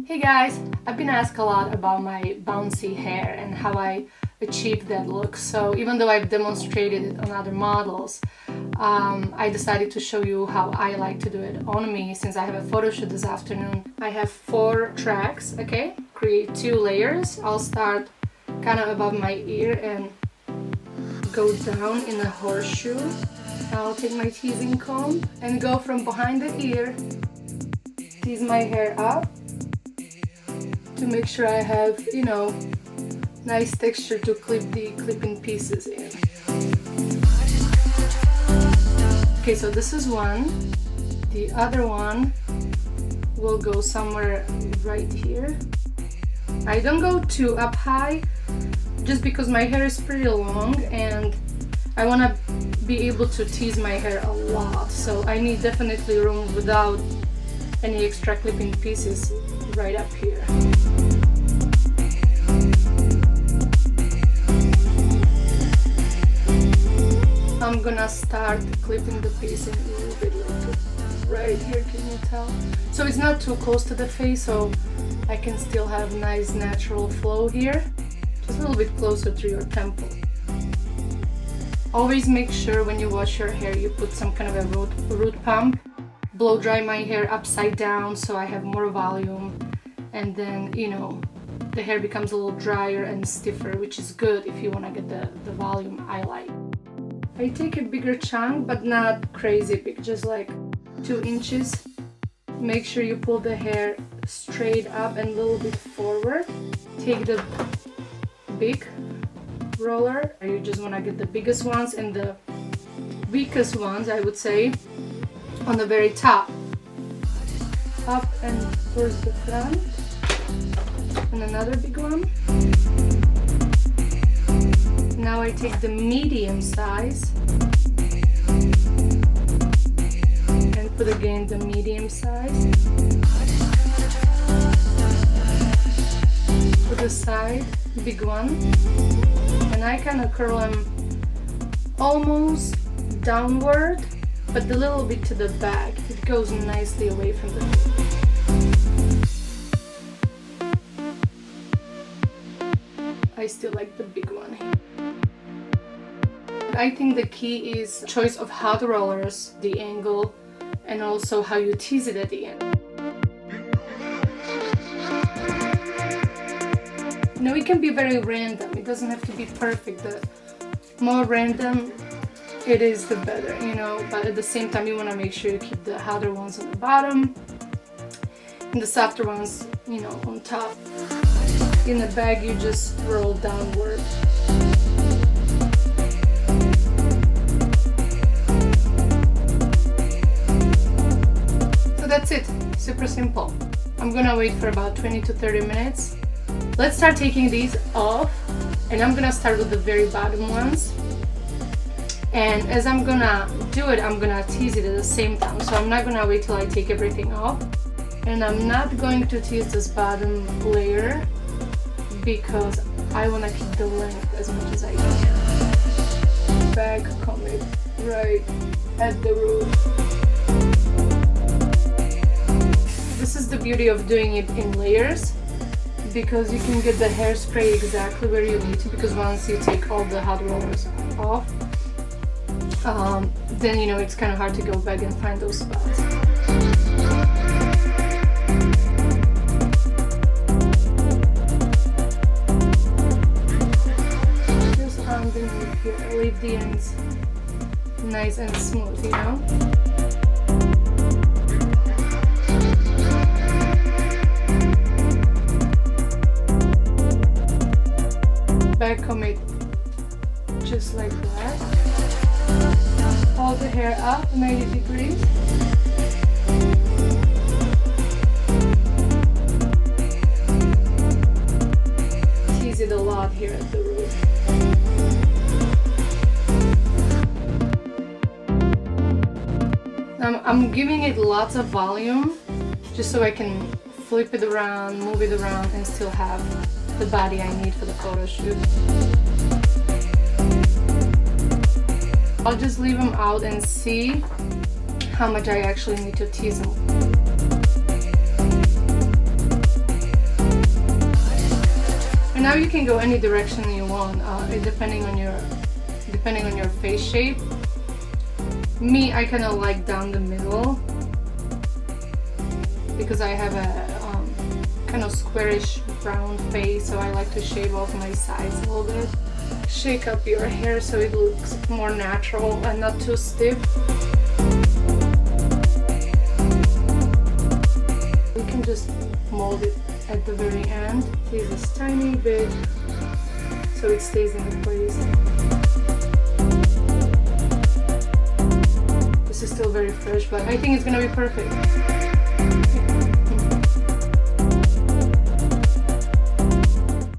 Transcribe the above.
Hey guys, I've been asked a lot about my bouncy hair and how I achieved that look. So even though I've demonstrated it on other models, I decided to show you how I like to do it on me since I have a photo shoot this afternoon. I have 4 tracks, okay? Create 2 layers. I'll start kind of above my ear and go down in a horseshoe. I'll take my teasing comb and go from behind the ear, tease my hair up to make sure I have, you know, nice texture to clip the clipping pieces in. Okay, so this is one. The other one will go somewhere right here. I don't go too up high just because my hair is pretty long and I want to be able to tease my hair a lot. So I need definitely room without any extra clipping pieces right up here. I'm gonna start clipping the piece in a little bit like right here, can you tell? So it's not too close to the face, so I can still have nice natural flow here. Just a little bit closer to your temple. Always make sure when you wash your hair you put some kind of a root pump. Blow dry my hair upside down so I have more volume, and then, you know, the hair becomes a little drier and stiffer, which is good if you want to get the volume I like. I take a bigger chunk, but not crazy big, just like 2 inches. Make sure you pull the hair straight up and a little bit forward. Take the big roller, you just want to get the biggest ones and the weakest ones, I would say, on the very top. Up and towards the front. And another big one. Now I take the medium size and put again the medium size. For the side, big one. And I kind of curl them almost downward, but a little bit to the back. It goes nicely away from the face. I still like the big one here. I think the key is choice of hot rollers, the angle, and also how you tease it at the end. You know, it can be very random. It doesn't have to be perfect. The more random it is, the better, you know, but at the same time you want to make sure you keep the hotter ones on the bottom and the softer ones, you know, on top. In the bag you just roll downward. So that's it, super simple. I'm gonna wait for about 20 to 30 minutes. Let's start taking these off, and I'm gonna start with the very bottom ones. And as I'm gonna do it, I'm gonna tease it at the same time. So I'm not gonna wait till I take everything off. And I'm not going to tease this bottom layer because I wanna keep the length as much as I can. Back comb it right at the root. This is the beauty of doing it in layers, because you can get the hairspray exactly where you need to, because once you take all the hot rollers off, then, you know, it's kind of hard to go back and find those spots. Just underneath here, leave the ends nice and smooth, you know? Back comb it just like that. Hold the hair up 90 degrees. Tease it a lot here at the root. I'm giving it lots of volume just so I can flip it around, move it around, and still have the body I need for the photo shoot. I'll just leave them out and see how much I actually need to tease them. And now you can go any direction you want, depending on your face shape. Me, I kind of like down the middle because I have a kind of squarish round face, so I like to shave off my sides a little bit. Shake up your hair so it looks more natural and not too stiff. We can just mold it at the very end. Tease this tiny bit so it stays in place. This is still very fresh, but I think it's gonna be perfect.